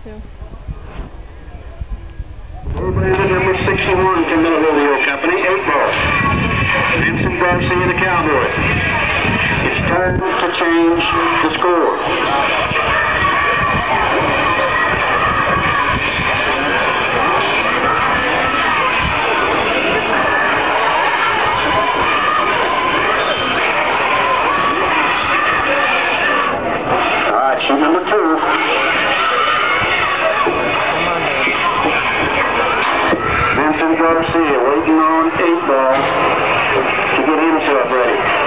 too. Bandit number 61 from Milliville Company, 8 ball. Vincent Garcia, the Cowboy. It's time to change the score. All right, sheet number 2. Vincent Garcia waiting on 8 ball to get himself ready.